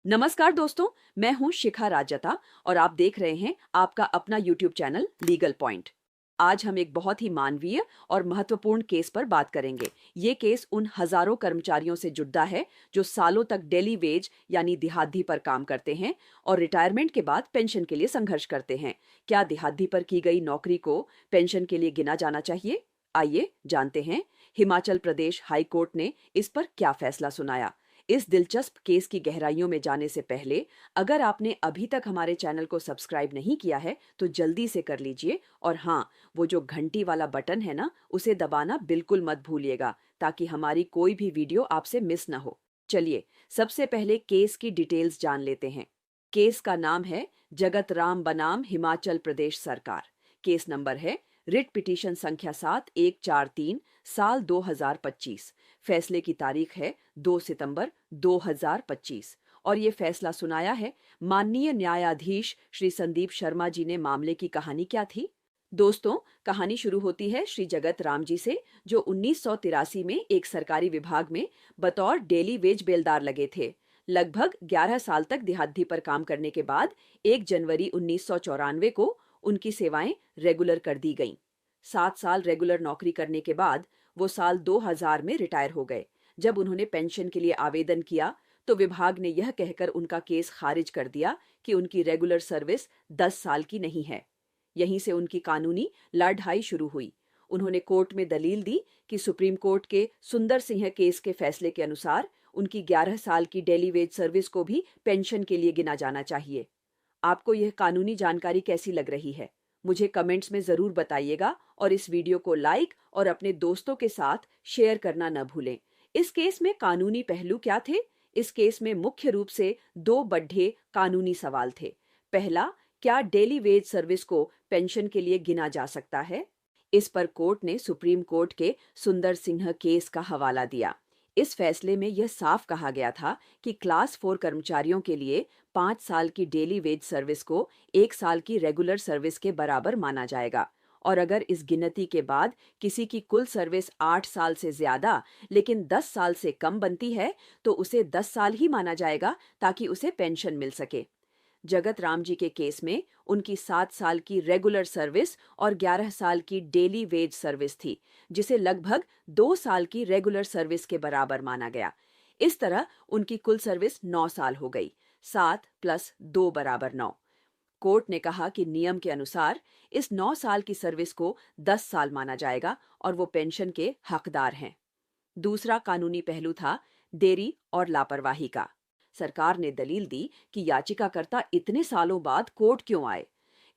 नमस्कार दोस्तों, मैं हूं शिखा राजता और आप देख रहे हैं आपका अपना यूट्यूब चैनल लीगल पॉइंट। आज हम एक बहुत ही मानवीय और महत्वपूर्ण केस पर बात करेंगे। ये केस उन हजारों कर्मचारियों से जुड़ा है जो सालों तक डेली वेज यानी दिहाड़ी पर काम करते हैं और रिटायरमेंट के बाद पेंशन के लिए संघर्ष करते हैं। क्या दिहाड़ी पर की गई नौकरी को पेंशन के लिए गिना जाना चाहिए? आइए जानते हैं हिमाचल प्रदेश हाई कोर्ट ने इस पर क्या फैसला सुनाया। इस दिलचस्प केस की गहराइयों में जाने से पहले अगर आपने अभी तक हमारे चैनल को सब्सक्राइब नहीं किया है तो जल्दी से कर लीजिए और हाँ, वो जो घंटी वाला बटन है ना, उसे दबाना बिल्कुल मत भूलिएगा ताकि हमारी कोई भी वीडियो आपसे मिस ना हो। चलिए सबसे पहले केस की डिटेल्स जान लेते हैं। केस का नाम है जगत राम बनाम हिमाचल प्रदेश सरकार। केस नंबर है रिट पिटीशन संख्या 7143 साल 2025। फैसले की तारीख है 2 सितंबर 2025 और ये फैसला सुनाया है माननीय न्यायाधीश श्री संदीप शर्मा जी ने। मामले की कहानी क्या थी? दोस्तों, कहानी शुरू होती है श्री जगत राम जी से, जो 1983 में एक सरकारी विभाग में बतौर डेली वेज बेलदार लगे थे। लगभग 11 साल तक दिहाड़ी पर काम करने के बाद 1 जनवरी 1994 को उनकी सेवाएं रेगुलर कर दी गईं। 7 साल रेगुलर नौकरी करने के बाद वो साल 2000 में रिटायर हो गए। जब उन्होंने पेंशन के लिए आवेदन किया तो विभाग ने यह कहकर उनका केस खारिज कर दिया कि उनकी रेगुलर सर्विस 10 साल की नहीं है। यहीं से उनकी कानूनी लड़ाई शुरू हुई। उन्होंने कोर्ट में दलील दी कि सुप्रीम कोर्ट के सुंदर सिंह केस के फैसले के अनुसार उनकी 11 साल की डेली वेज सर्विस को भी पेंशन के लिए गिना जाना चाहिए। आपको यह कानूनी जानकारी कैसी लग रही है? मुझे कमेंट्स में जरूर बताइएगा और इस वीडियो को लाइक और अपने दोस्तों के साथ शेयर करना न भूलें। इस केस में कानूनी पहलू क्या थे? इस केस में मुख्य रूप से 2 बड़े कानूनी सवाल थे। पहला, क्या डेली वेज सर्विस को पेंशन के लिए गिना जा सकता है? इस पर कोर्ट ने सुप्रीम कोर्ट के सुंदर सिंह केस का हवाला दिया। इस फैसले में यह साफ कहा गया था कि क्लास 4 कर्मचारियों के लिए 5 साल की डेली वेज सर्विस को 1 साल की रेगुलर सर्विस के बराबर माना जाएगा और अगर इस गिनती के बाद किसी की कुल सर्विस 8 साल से ज्यादा लेकिन 10 साल से कम बनती है तो उसे 10 साल ही माना जाएगा ताकि उसे पेंशन मिल सके। जगत राम जी के केस में उनकी 7 साल की रेगुलर सर्विस और 11 साल की डेली वेज सर्विस थी, जिसे लगभग 2 साल की रेगुलर सर्विस के बराबर माना गया। इस तरह उनकी कुल सर्विस 9 साल हो गई। 7 + 2 = 9। कोर्ट ने कहा कि नियम के अनुसार इस 9 साल की सर्विस को 10 साल माना जाएगा और वो पेंशन के हकदार हैं। दूसरा कानूनी पहलू था देरी और लापरवाही का। सरकार ने दलील दी कि याचिकाकर्ता इतने सालों बाद कोर्ट क्यों आए।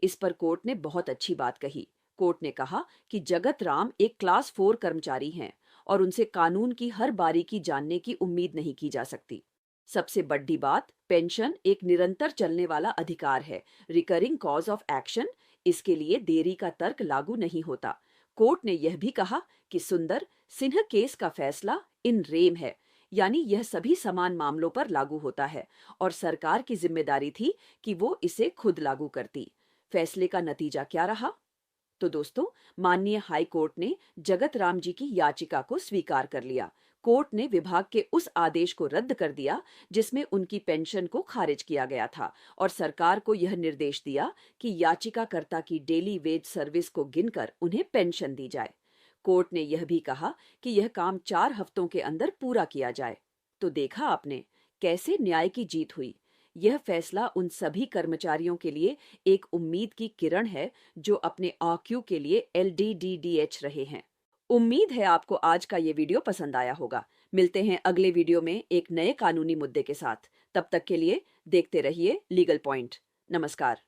इस पर कोर्ट ने बहुत अच्छी बात कही। कोर्ट ने कहा कि जगत राम एक क्लास 4 कर्मचारी हैं और उनसे कानून की हर बारीकी जानने की उम्मीद नहीं की जा सकती। सबसे बड़ी बात, पेंशन एक निरंतर चलने वाला अधिकार है, रिकरिंग कॉज ऑफ एक्शन। इसके लिए देरी का तर्क लागू नहीं होता। कोर्ट ने यह भी कहा कि सुंदर सिंह केस का फैसला इन रेम है, यानी यह सभी समान मामलों पर लागू होता है और सरकार की जिम्मेदारी थी कि वो इसे खुद लागू करती। फैसले का नतीजा क्या रहा? तो दोस्तों, माननीय हाई कोर्ट ने जगत राम जी की याचिका को स्वीकार कर लिया। कोर्ट ने विभाग के उस आदेश को रद्द कर दिया जिसमें उनकी पेंशन को खारिज किया गया था और सरकार को यह निर्देश दिया कि याचिकाकर्ता की डेली वेज सर्विस को गिनकर उन्हें पेंशन दी जाए। कोर्ट ने यह भी कहा कि यह काम 4 हफ्तों के अंदर पूरा किया जाए। तो देखा आपने कैसे न्याय की जीत हुई। यह फैसला उन सभी कर्मचारियों के लिए एक उम्मीद की किरण है जो अपने ऑक्यू के लिए LDDDH रहे हैं। उम्मीद है आपको आज का ये वीडियो पसंद आया होगा। मिलते हैं अगले वीडियो में एक नए कानूनी मुद्दे के साथ। तब तक के लिए देखते रहिए लीगल पॉइंट। नमस्कार।